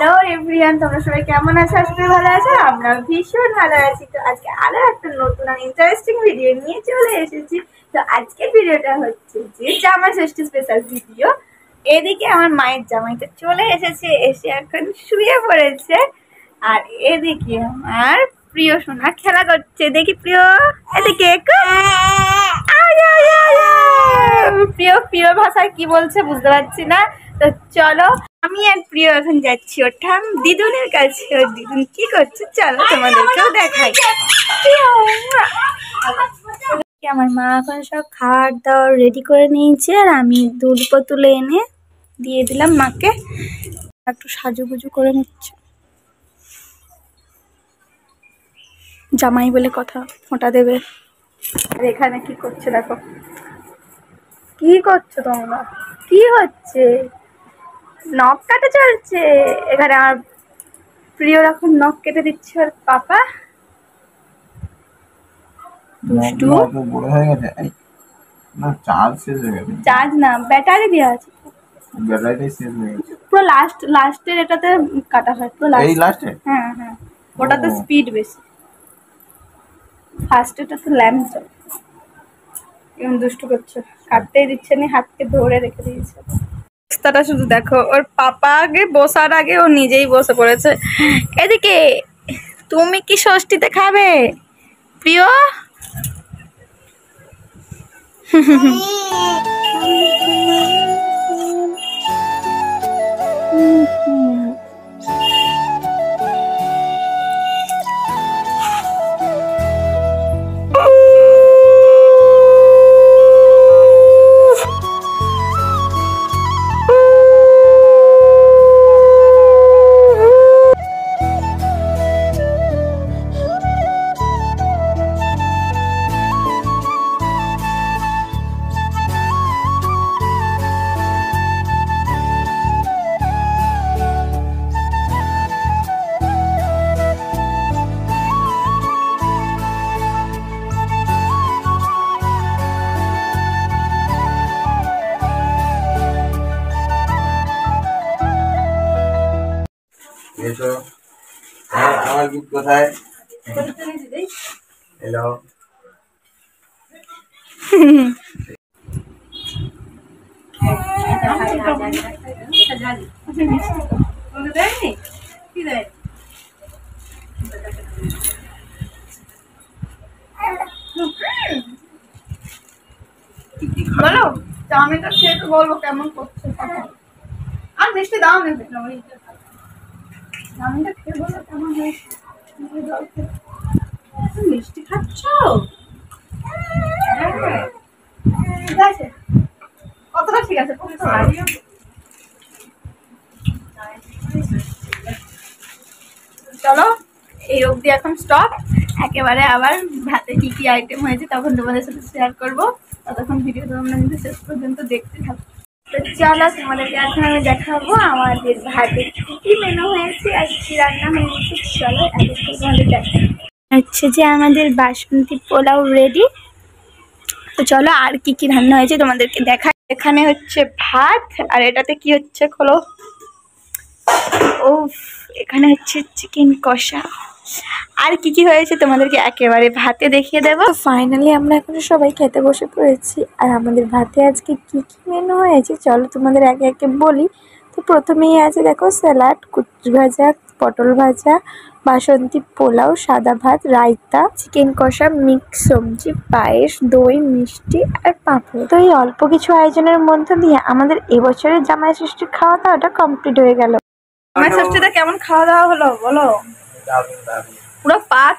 Hello everyone, তোমরা সবাই কেমন আছো? আশা করি ভালো আছো। আমরা ভীষণ ভালো আছি। তো আজকে আরো একটা নতুন আর ইন্টারেস্টিং ভিডিও নিয়ে চলে এসেছি। তো আজকের ভিডিওটা হচ্ছে যে জামাই ষষ্ঠী স্পেশাল ভিডিও। এদিকে আমার মায়ের জামাইটা চলে এসেছে, এসে এখন শুয়ে পড়েছে। আর এদিকে আমার প্রিয় সোনা খেলা করছে। দেখি প্রিয়, এদিকে প্রিয় প্রিয় ভাষায় কি বলছে বুঝতে পারছি না। তো চলো আমি আর প্রিয় এখন যাচ্ছি ওর ঠাম দিদুনের কাছে। ওর দিদুন কি করছে চলো তোমাদেরকেও দেখাই। আমার মা এখন সব খাবার দাবার রেডি করে নিয়েছে, আর আমি দুধ বোতলে এনে দিয়ে দিলাম মাকে। একটু সাজুগুজু করে নিচ্ছে, জামাই বলে কথা, ফোঁটা দেবে। আর এখানে কি করছে দেখো, কি করছো তোমরা? কি হচ্ছে? নখ কাটা চলছে এখানে। আমার প্রিয় এখন নখ কেটে দিচ্ছে ওর পাপা। দুষ্টু বড় হয়ে গেছে। না চার্জ শেষ হয়ে গেছে। চার্জ না, ব্যাটারি দেওয়া আছে। ব্যাটারিটাই শেষ হয়ে গেছে। পুরো লাস্টের এটাতে কাটা হয়, পুরো এই লাস্টে। হ্যাঁ হ্যাঁ, ওটাতে স্পিড বেশি। ফার্স্টেটা তো ল্যাম্প চলে। এমন দুষ্টু করছে, কাটতেই দিচ্ছে না, হাতকে ধরে রেখে দিয়েছে। অবস্থাটা শুধু দেখো, ওর পাপা আগে বসার আগে ও নিজেই বসে পড়েছে। এদিকে তুমি কি ষষ্ঠীতে খাবে প্রিয়? এসো। হ্যাঁ, আমার গিফট কোথায়? হ্যালো। বলো, চাউমিনটা খেয়ে তো বলবো কেমন করছে। আর মিষ্টি দাও নেবে, চাউমিনটা খেয়ে বলো কেমন হয়েছে। মিষ্টি খাচ্ছ? ঠিক আছে, কতটা ঠিক আছে? চলো এই অবধি এখন স্টপ। একেবারে আবার ভাতে কি কি আইটেম হয়েছে তখন তোমাদের সাথে শেয়ার করবো। ততক্ষণ ভিডিও তোমরা কিন্তু শেষ পর্যন্ত দেখতে থাকো। তো চলো তোমাদেরকে এখন আমি দেখাবো আমাদের ভাতে কি কি মেনু হয়েছে আর কি রান্না হয়েছে। চলো এখন তোমাদের দেখাই। হচ্ছে যে আমাদের বাসমতি পোলাও রেডি। তো চলো আর কি কি রান্না হয়েছে তোমাদেরকে দেখাই। এখানে হচ্ছে ভাত, আর এটাতে কি হচ্ছে খোলো। ও এখানে হচ্ছে চিকেন কষা। আর কি কি হয়েছে তোমাদেরকে একেবারে ভাতে দেখিয়ে দেবো। ফাইনালি আমরা এখন সবাই খেতে বসে পড়েছি। আর আমাদের ভাতে আজকে কি কি মেনু হয়েছে চলো তোমাদের একে একে বলি। তো প্রথমেই আছে দেখো স্যালাড, কুচি ভাজা, পটল ভাজা, বাসন্তী পোলাও, সাদা ভাত, রায়তা, চিকেন কষা, মিক্স সবজি, পায়েস, দই, মিষ্টি আর পাঁপড়। তো এই অল্প কিছু আয়োজনের মধ্যে দিয়ে আমাদের এবছরের জামাই ষষ্ঠীর খাওয়া দাওয়াটা কমপ্লিট হয়ে গেল। জামাই ষষ্ঠীতে কেমন খাওয়া দাওয়া হলো বলো? পুরো পাত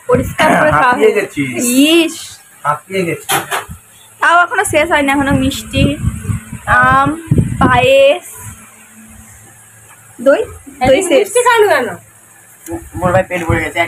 পরিষ্কার করে খাওয়া হয়ে গেছে। ইস, তাও এখনো শেষ হয়নি, এখনো মিষ্টি, আম, পায়েস, দই দই শেষ। মোর ভাই পেট ভরে গেছে।